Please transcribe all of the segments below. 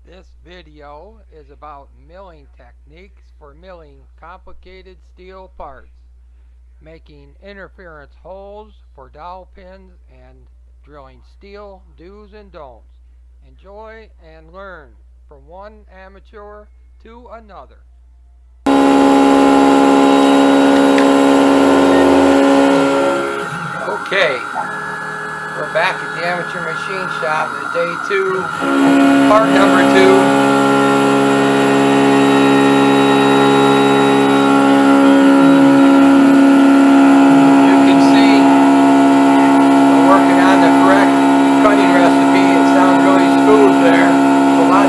This video is about milling techniques for milling complicated steel parts, making interference holes for dowel pins, and drilling steel do's and don'ts. Enjoy and learn from one amateur to another. Okay, we're back at the amateur machine shop at day 2, part number 2.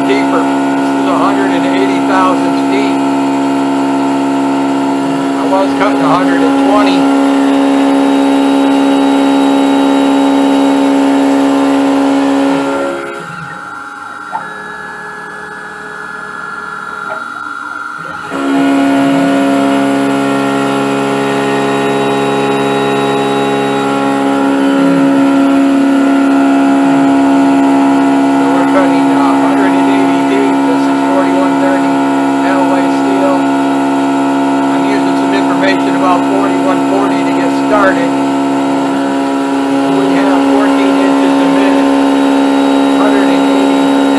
Deeper. This is 180,000 deep. I was cutting 120. About 4140 to get started. We have 14 inches a minute, 180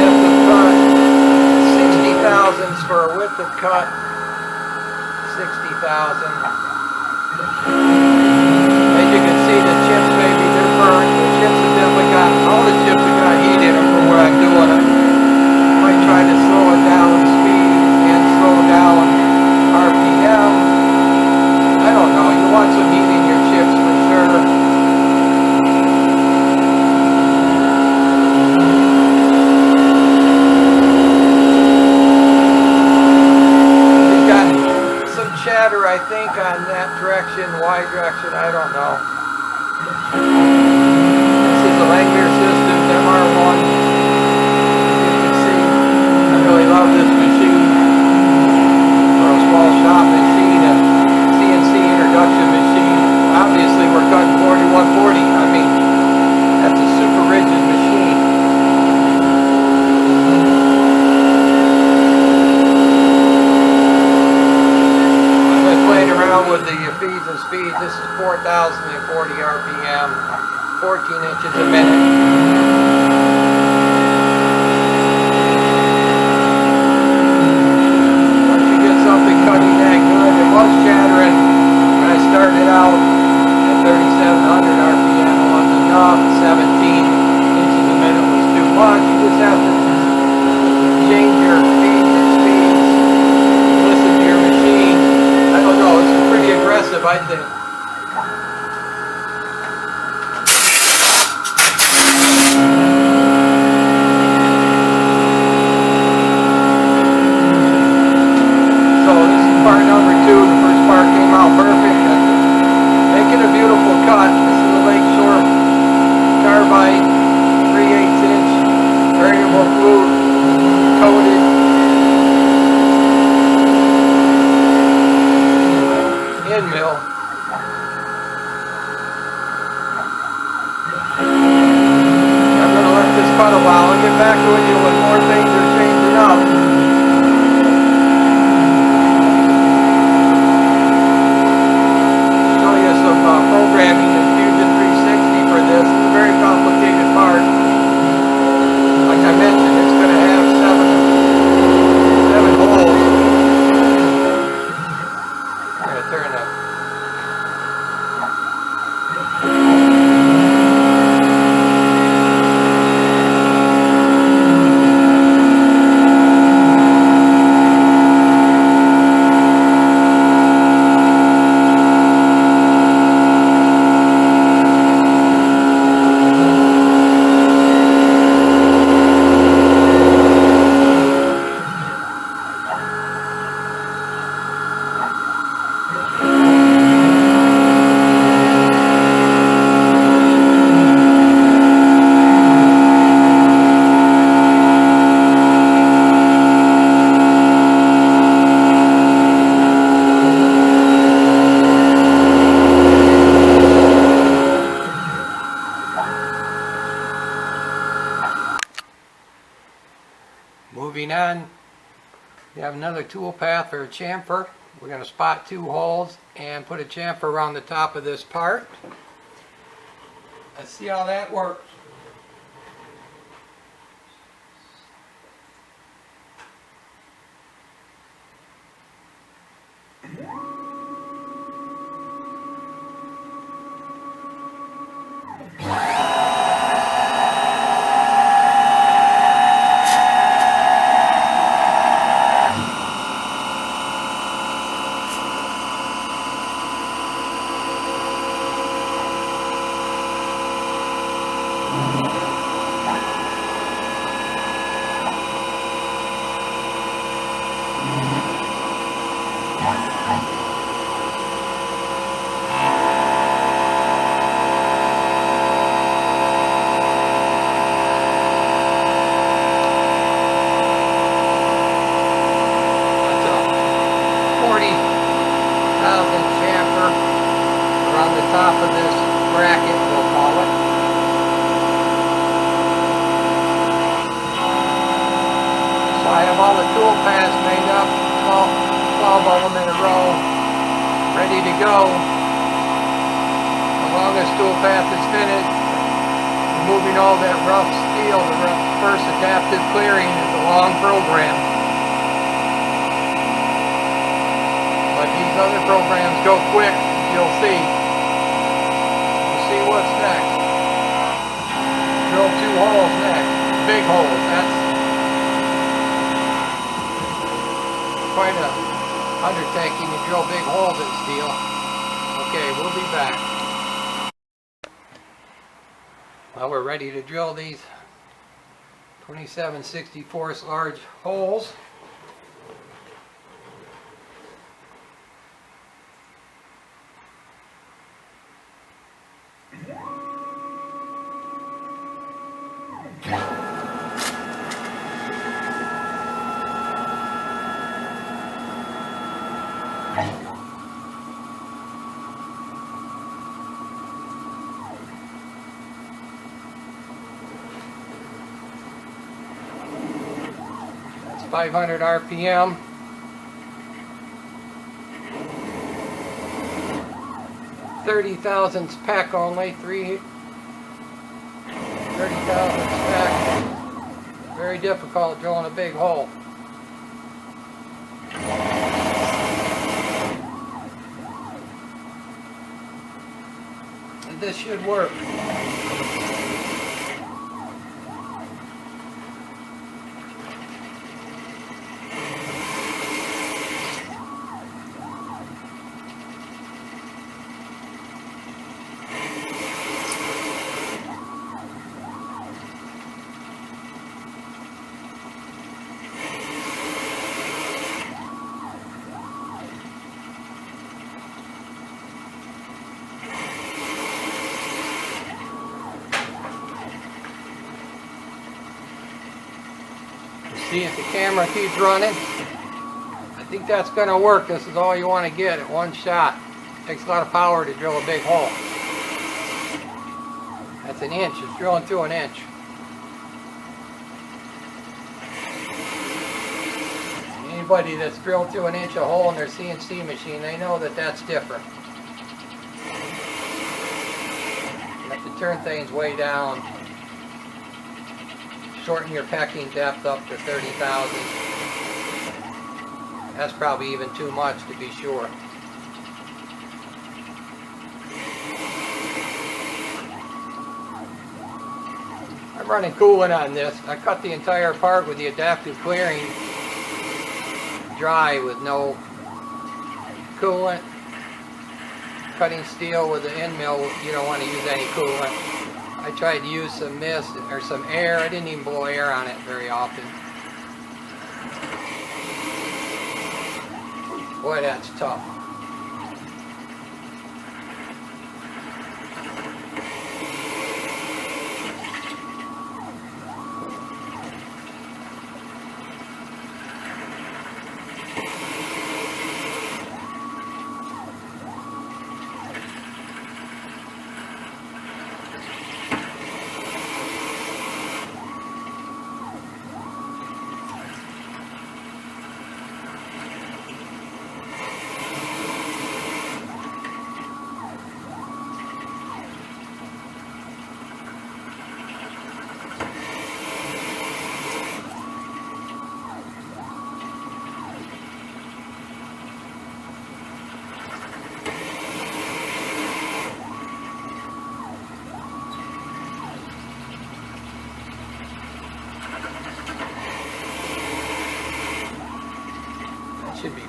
depth of cut, 60 thousandths for a width of cut, 60,000. As you can see, the chips, maybe they're burned. The chips have definitely got, all the chips have got heat in them from what I'm doing. I might try to slow it down speed and slow down RPM. I don't know, you want some heat in your chips for sure. We've got some chatter, I think, on that direction, Y direction, I don't know. This is the Langmuir Systems MR-1. You can see, I really love this machine for a small shop machine. Production machine. Obviously we're cutting 4140. I mean, that's a super rigid machine. I've been playing around with the feeds and speeds. This is 4,040 RPM, 14 inches a minute. Once you get something cutting that good, it was chattering. I started out at 3,700 RPM, it wasn't enough. 17 inches a minute was too much. You just have to change your feeds and speeds, listen to your machine. I don't know, this is pretty aggressive, I think. So this is part number 2. The first part came out perfect. Making a beautiful cut. This is a Lakeshore carbide 3/8 inch variable flute coated end mill. I'm going to let this cut a while. I'll get back to you when more things are changing up. Programming in Fusion 360 for this. It's a very complicated part. Like I mentioned, it's going to have seven holes. I'm going to turn the on. We have another tool path for a chamfer. We're going to spot 2 holes and put a chamfer around the top of this part. Let's see how that works. Top of this bracket, we'll call it. So I have all the tool paths made up, 12 of them in a row, ready to go. The longest tool path is finished. Removing all that rough steel, the first adaptive clearing is a long program. But these other programs go quick, you'll see. What's next? Drill 2 holes next. Big holes. That's quite a undertaking to drill big holes in steel. Okay, we'll be back. Well, we're ready to drill these 27/64 large holes. That's 500 RPM. Thirty thousandths peck only. 30 thousandths peck. Very difficult drilling a big hole. And this should work. See if the camera keeps running. I think that's going to work. This is all you want to get at one shot. It takes a lot of power to drill a big hole. That's an inch. It's drilling through an inch. Anybody that's drilled through an inch a hole in their CNC machine, they know that that's different. You have to turn things way down. Shorten your pecking depth up to 30 thousandths. That's probably even too much to be sure. I'm running coolant on this. I cut the entire part with the adaptive clearing dry with no coolant. Cutting steel with the end mill, you don't want to use any coolant. I tried to use some mist or some air. I didn't even blow air on it very often. Boy, that's tough.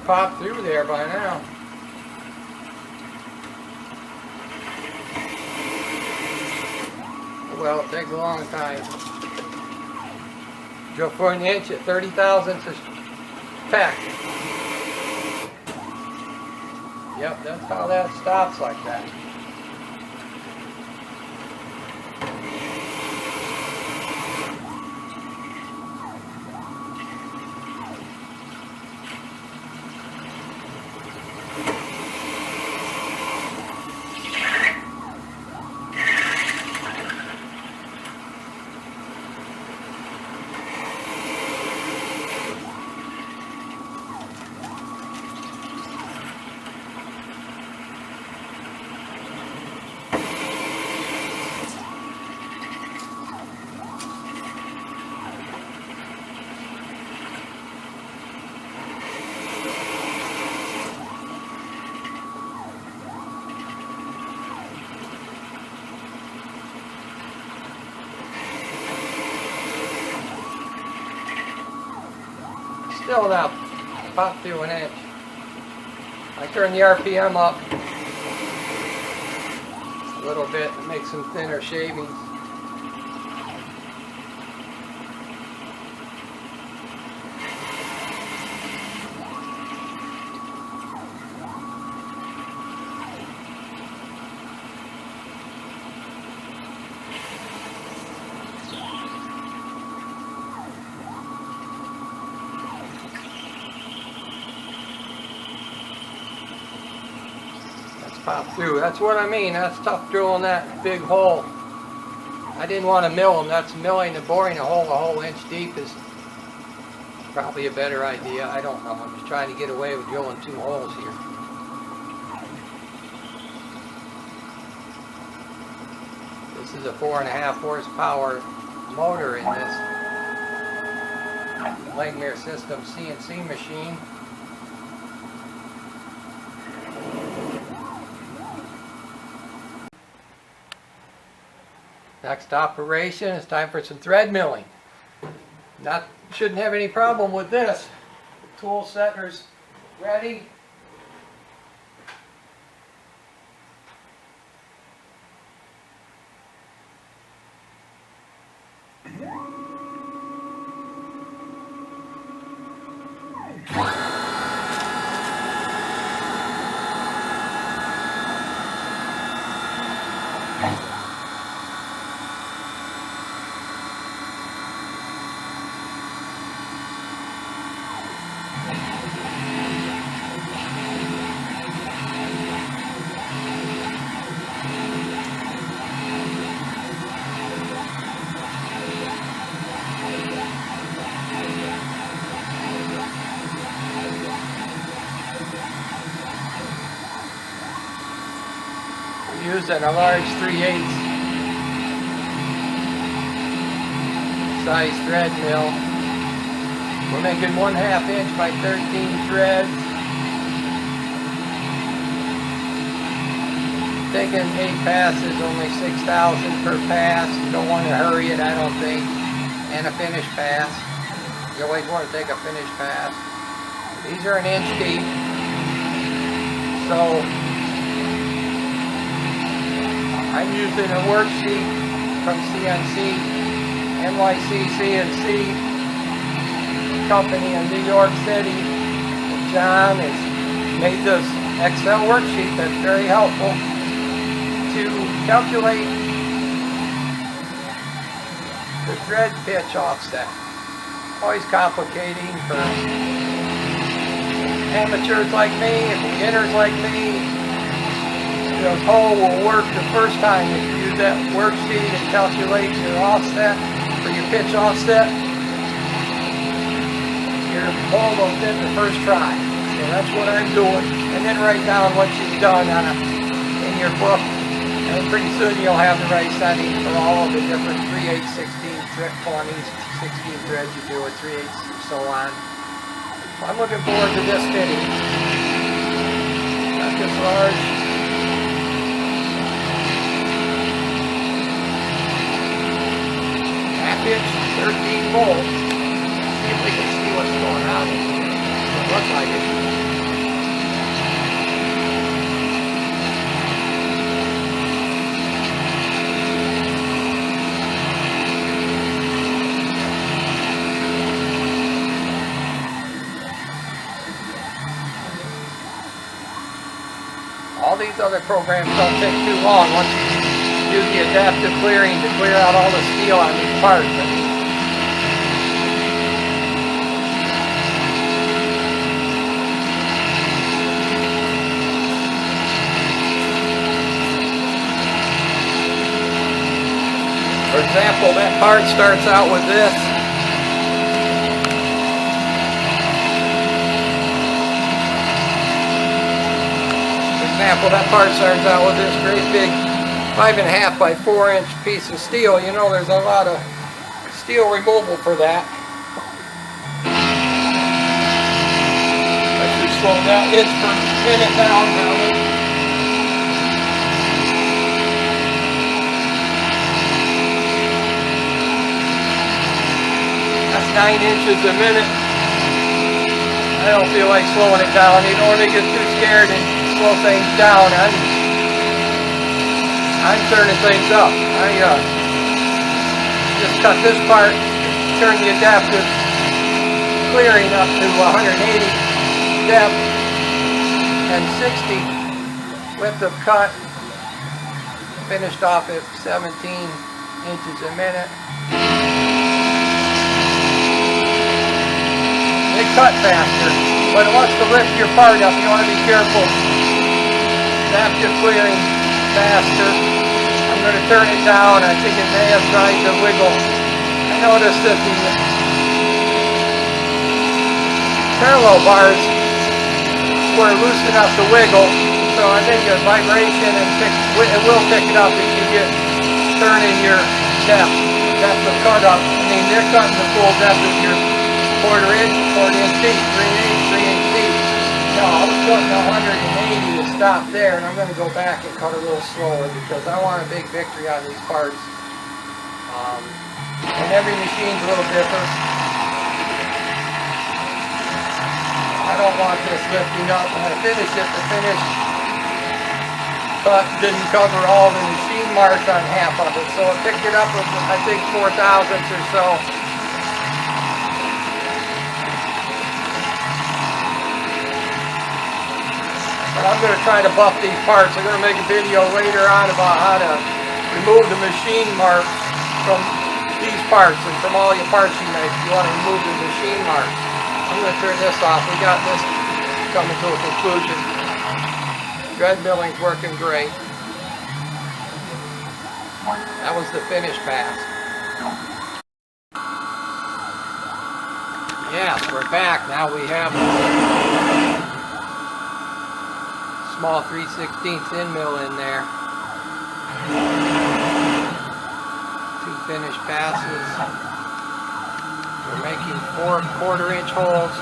popped through there by now. Well, it takes a long time. Drill for an inch at 30 thousandths a peck. Yep, that's how that stops like that. Still not pop through an inch. I turn the RPM up a little bit to make some thinner shavings. Pop through. That's what I mean. That's tough drilling that big hole. I didn't want to mill them. That's milling and boring a whole inch deep is probably a better idea. I don't know. I'm just trying to get away with drilling 2 holes here. This is a 4.5 horsepower motor in this Langmuir system CNC machine. Next operation is time for some thread milling. Shouldn't have any problem with this. The tool setter's ready. Using a large 3/8 size thread mill. We're making 1/2 inch by 13 threads. Taking 8 passes, only 6,000 per pass. You don't want to hurry it, I don't think. And a finish pass. You always want to take a finish pass. These are 1 inch deep. So I'm using a worksheet from CNC, NYC CNC company in New York City. John has made this Excel worksheet that's very helpful to calculate the thread pitch offset. Always complicating for amateurs like me and beginners like me. The hole will work the first time if you use that worksheet and calculate your offset for your pitch offset. Your hole will fit the first try. So that's what I'm doing. And then write down what you've done in your book. And pretty soon you'll have the right setting for all of the different 3/8, 16, 20s, 16 threads you do with 3/8 and so on. So I'm looking forward to this fitting. Got this large 1/2 inch, 13 volts. See if we can see what's going on. It looks like it. these other programs don't take too long once you do the adaptive clearing to clear out all the steel on these parts. For example, that part starts out with this. For example, that part starts out with this great big 5.5 by 4 inch piece of steel. You know, there's a lot of steel removal for that. I should slow down inch per minute down now. That's 9 inches a minute. I don't feel like slowing it down. You don't want to get too scared and slow things down. I'm turning things up. I just cut this part, turn the adaptive clearing up to 180 depth and 60 width of cut. Finished off at 17 inches a minute. They cut faster, but it wants to lift your part up. You want to be careful. Adaptive clearing faster. I'm going to turn it down. I think it may have tried to wiggle. I noticed that the parallel bars were loose enough to wiggle, so I think the vibration and it will pick it up if you get turning your depth of cut up. I mean, they're cutting the full depth of your quarter inch teeth, 3 inch teeth. No, I was putting 180 to stop there, and I'm going to go back and cut a little slower because I want a big victory on these parts. And every machine's a little different. I don't want this lifting up. When I finish it, the finished cut didn't cover all the machine marks on half of it, so it picked it up with, I think, 4 thousandths or so. But I'm going to try to buff these parts. I'm going to make a video later on about how to remove the machine marks from these parts and from all your parts you make. You want to remove the machine marks. I'm going to turn this off. We got this coming to a conclusion. Thread milling's working great. That was the finish pass. Yes, we're back. Now we have small 3/16 end mill in there. 2 finished passes. We're making 4 1/4 inch holes.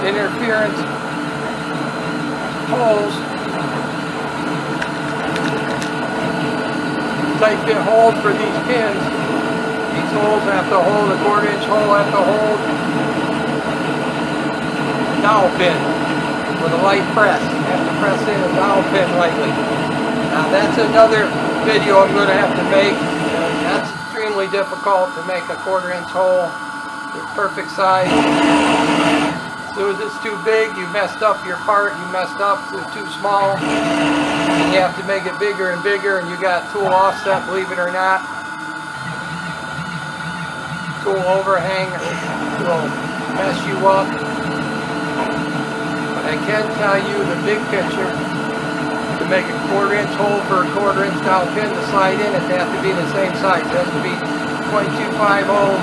Interference holes. Tight fit holes for these pins. These holes have to hold, a 1/4 inch hole have to hold a dowel pin with a light press. You have to press in a dowel pin lightly. Now that's another video I'm going to have to make. That's extremely difficult to make a 1/4 inch hole the perfect size. As soon as it's too big, you messed up your part, you messed up, it's too small. And you have to make it bigger and bigger, and you got tool offset, believe it or not. Tool overhang will mess you up. But I can tell you the big picture. To make a 1/4 inch hole for a 1/4 inch dowel pin to slide in, it has to be the same size. It has to be 0.250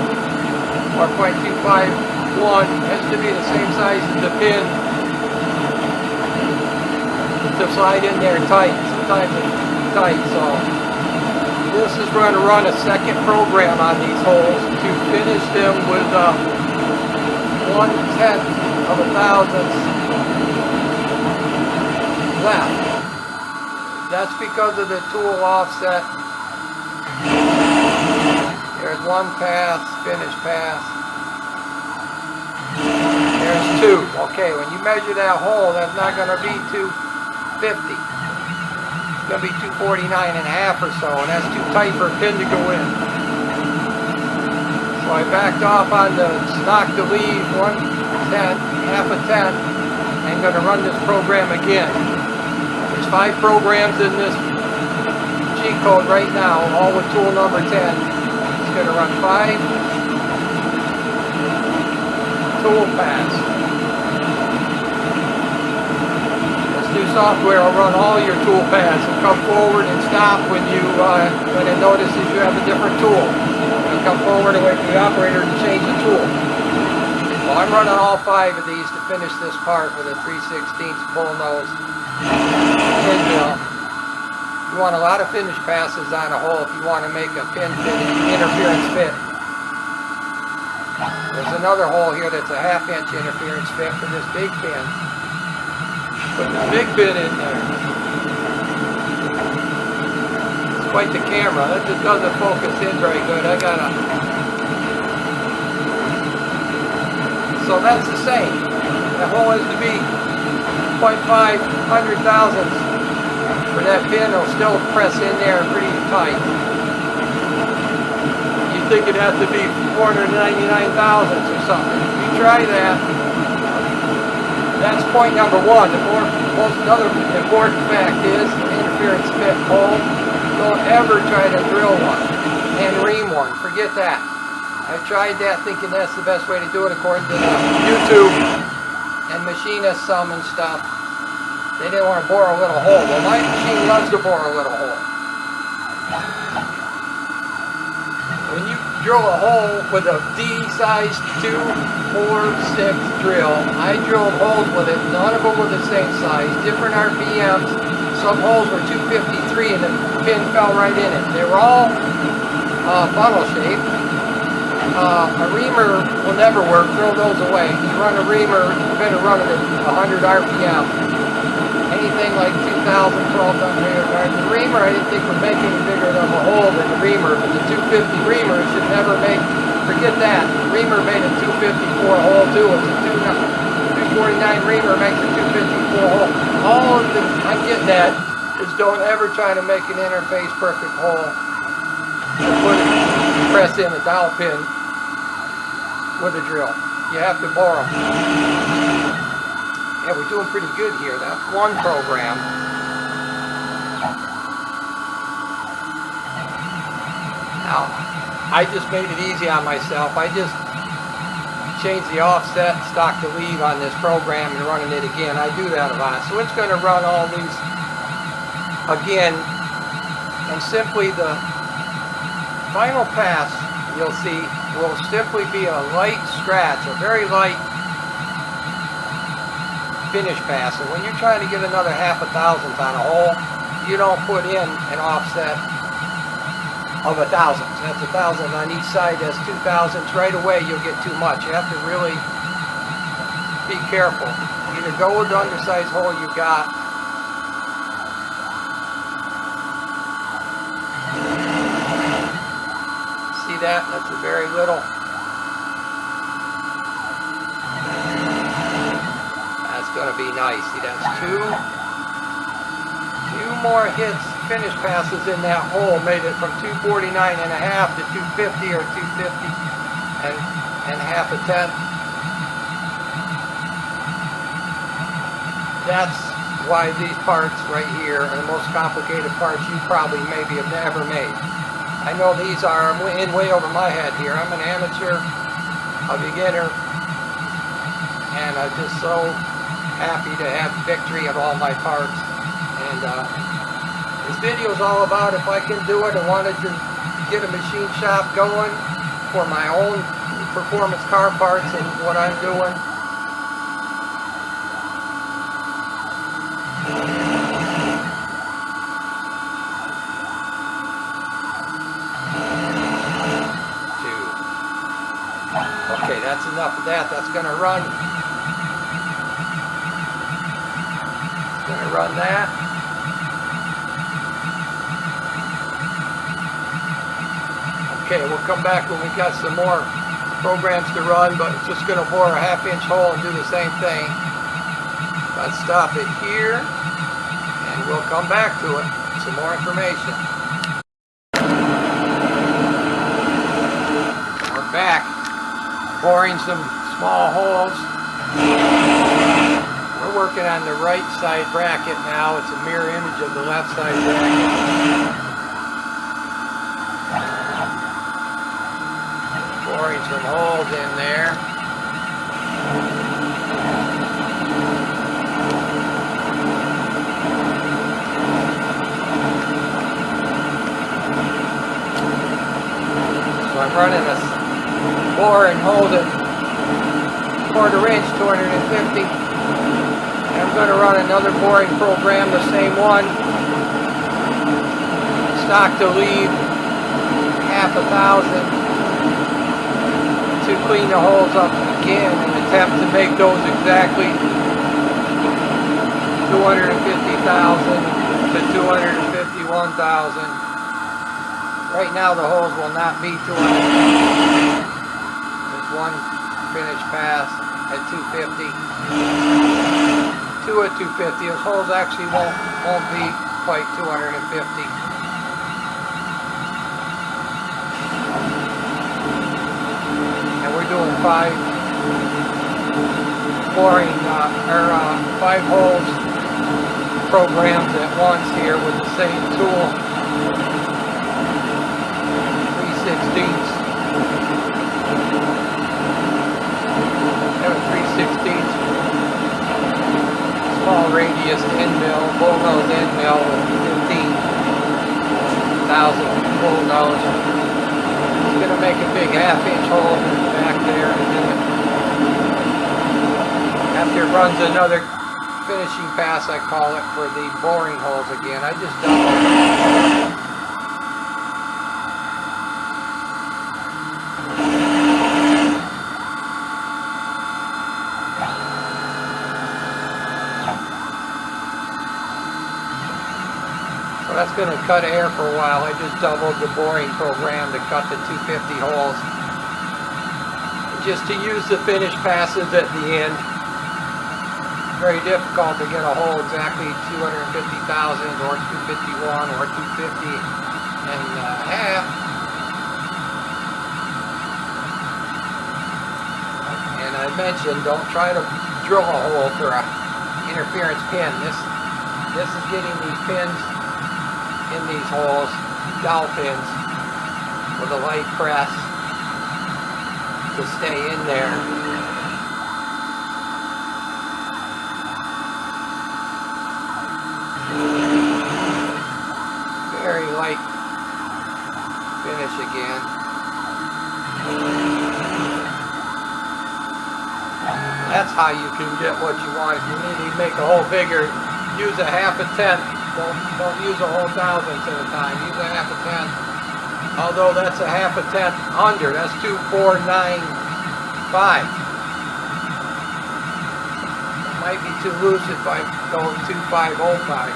or 0.251. It has to be the same size as the pin to slide in there tight. Sometimes it's tight, so this is going to run a second program on these holes to finish them with 1/10 of a thousandth left. That's because of the tool offset. There's 1 pass, finish pass. There's 2. Okay, when you measure that hole, that's not going to be 250. It's going to be 249.5 or so, and that's too tight for a pin to go in. So I backed off on the stock to leave 1/10, half a tenth, and going to run this program again. There's 5 programs in this G code right now, all with tool number 10. It's going to run 5 tool pass. This new software will run all your tool paths and come forward and stop when it notices you have a different tool. It'll come forward and wait for the operator to change the tool. Well, I'm running all 5 of these to finish this part with a 3/16 bull nose pin mill. You want a lot of finish passes on a hole if you want to make a pin fit interference fit. There's another hole here that's a 1/2 inch interference fit for this big pin. Put the big pin in there. It's quite the camera. That just doesn't focus in very good. So that's the same. The hole is to be 0.5 hundred thousandths for that pin. It'll still press in there pretty tight. You think it has to be 499 thousandths or something. You try that. That's point number 1. Another important fact is the interference fit hole. Don't ever try to drill one and ream one. Forget that. I tried that thinking that's the best way to do it according to the YouTube and machinist some and stuff. They didn't want to bore a little hole. Well, my machine loves to bore a little hole. When you drill a hole with a D-size 2, 4, 6 drill, I drilled holes with it. None of them were the same size, different RPMs. Some holes were 253 and the pin fell right in it. They were all funnel shaped. A reamer will never work. Throw those away. You run a reamer, you better run it at 100 RPM. Anything like 2,000, 1,200. The reamer, I didn't think would make any bigger of a hole than the reamer, but the 250 reamer should never make, forget that. The reamer made a 254 hole too. It's a 249 reamer makes a 254 hole. All of the I'm getting at is don't ever try to make an interface perfect hole and press in a dowel pin with a drill. You have to bore them. Yeah, we're doing pretty good here. That's one program. Now, I just made it easy on myself. I just changed the offset stock to leave on this program and running it again. I do that a lot. So it's going to run all these again, and simply the final pass, you'll see, will simply be a light scratch, a very light finish pass. And when you're trying to get another 1/2 thousandth on a hole, you don't put in an offset of 1,000. That's 1,000 on each side. That's 2 thousandths. Right away, you'll get too much. You have to really be careful. Either go with the undersized hole you got, see that? That's a very little. That's going to be nice. See, that's two more hits, finish passes in that hole made it from 249.5 to 250 or 250 and half a tenth. That's why these parts right here are the most complicated parts you probably maybe have never made. I know these are in way over my head here. I'm an amateur, a beginner, and I'm just so happy to have victory of all my parts. And this video is all about if I can do it and wanted to get a machine shop going for my own performance car parts and what I'm doing. Okay, that's enough of that. That's going to run. It's going to run that. Okay, we'll come back when we got some more programs to run, but it's just going to bore a 1/2 inch hole and do the same thing. Let's stop it here and we'll come back to it. Some more information. We're back. Boring some small holes. We're working on the right side bracket now. It's a mirror image of the left side bracket. Boring some holes in there. So I'm running a bore and hold it 1/4 inch, 250. And I'm going to run another boring program, the same one. Stock to lead, 1,000. To clean the holes up again and attempt to make those exactly 250,000 to 251,000. Right now the holes will not be 200. There's one finished pass at 250. Two at 250. Those holes actually won't be quite 250. And we're doing 5 boring or 5 holes programs at once here with the same tool. 3/16. Have a 3/16 small radius end mill, bullnose end mill with 15,000 bullnose. It's going to make a big 1/2 inch hole back there in a minute. After it runs another finishing pass, I call it, for the boring holes again. I just double it. That's going to cut air for a while. I just doubled the boring program to cut the 250 holes. Just to use the finished passes at the end. Very difficult to get a hole exactly 250,000 or 251 or 250 and a half. And I mentioned, don't try to drill a hole through an interference pin. This is getting these pins in these holes, dowel pins, with a light press to stay in there. Very light finish again. That's how you can get what you want. If you need to make a hole bigger, use a 1/2 tenth. Don't use a whole thousandth at a time. Use a 1/2 tenth. Although that's a 1/2 tenth under. That's 2,495. Might be too loose if I go 2,505.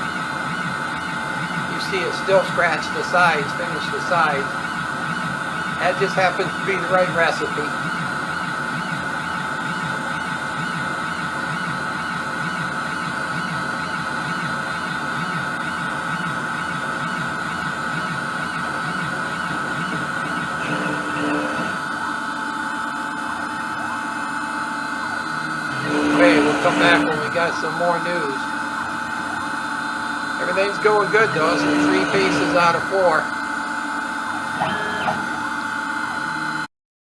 You see it still scratch the sides, finish the sides. That just happens to be the right recipe. Come back when we got some more news. Everything's going good though. It's 3 pieces out of 4.